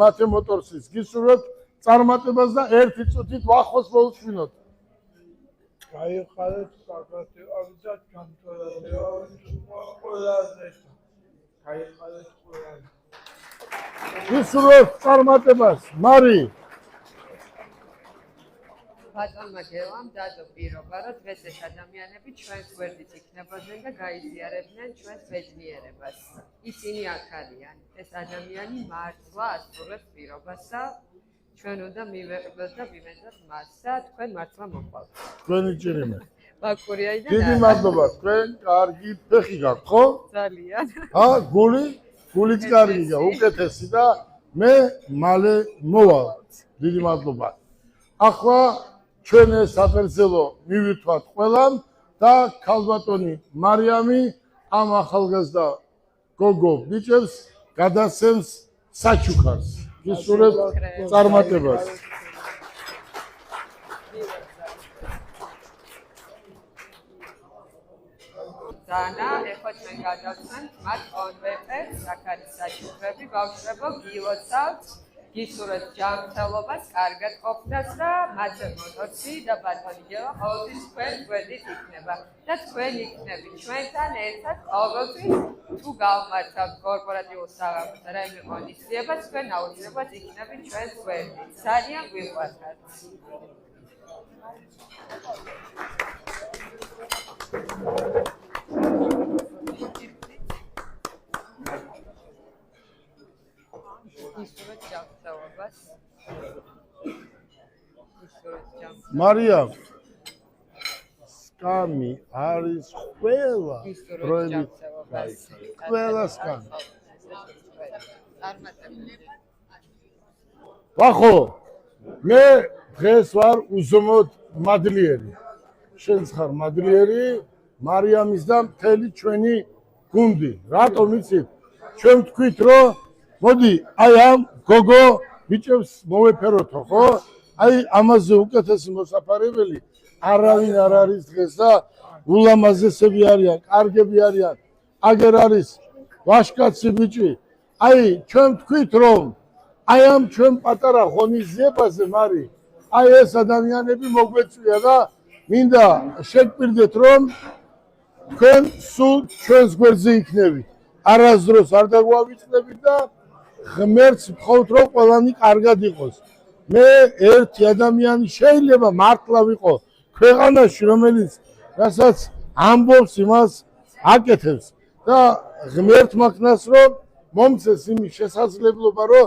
მათე მოტორსის. გისურვებთ წარმატებას და ერთი წუთით ვახოს მოусმინოთ. გაიხარეთ საქართველოს და ყველაზე. გაიხარეთ ყველაზე. გისურვებთ წარმატებას. მარი ბატონმა გელამ დადო პირობა, რომ დღეს ეს ადამიანები ჩვენს გვერდით იქნებოდნენ და გაიზიარებდნენ ჩვენს ბედნიერებას. ისინი აქ არიან. ეს ადამიანი მართლა ასრულებს პირობას და ჩვენ უნდა მივეყბოთ და მივეძოთ მას და თქვენ მართლა მოყავთ. თქვენი ჭირიმე. ბაკურიაიდან დიდი მადლობა. თქვენ კარგი ფეხი გაქვთ, ხო? ძალიან. გულიც კარგი გა, უკეთესი და მე მალე მოვალ. დიდი მადლობა. ახლა ჩვენ ეს საფერზელო მივირთვათ ყველამ და ქალბატონი მარიამი ამ ახალგაზრდა გოგო ბიჭებს გადასცემს საჩუქარს. გისურვებთ წარმატებას. დანა, ეხლა ჩვენ გადავცემთ მათ კონვერტებს, აქ არის საჩუქრები, ბავშვებო, გილოცავთ. გისურვებთ ჯანმრთელობას, კარგად ყოფნას და მათე მოტორსი და ბატონი გელა ყოველთვის თქვენ გვერდით იქნება და თქვენ იქნებით ჩვენთან ერთად ყოველთვის თუ გავმართავთ კორპორატიულ საღამოს რაიმე ღონისძიება თქვენ აუცილებლად იქნებით ჩვენს გვერდით. ძალიან გვიყვარხართ. მარიამ სკამი არის ყველა დროებით ყველა სკამი. ვახო მე დღეს ვარ უზომოდ მადლიერი. შენც ხარ მადლიერი მარიამის და მთელი ჩვენი გუნდი. რატომ იცით? ჩვენ ვთქვით რომ მოდი აი ამ გოგო ბიჭებს მოვეფეროთო, ხო? აი ამაზე უკეთესი მოსაფარებელი არავინ არ არის დღეს და ულამაზესები არიან, კარგები არიან. აგერ არის ვაშკაცი ბიჭი. აი ჩვენ ვთქვით რომ აი ამ ჩვენ პატარა ღონისძიებაზე მარი აი ეს ადამიანები მოგვეწვია და მინდა შეგპირდეთ რომ თქვენ სულ ჩვენს გვერდზე იქნებით. არასდროს არ დაგვავიწყდებით და ღმერთს ვთხოვთ რომ ყველანი კარგად იყოს. მე ერთი ადამიანი შეიძლება მართლა ვიყო ქვეყანაში რომელიც რასაც ამბობს იმას აკეთებს და ღმერთმა ქნას რომ მომცეს იმის შესაძლებლობა რომ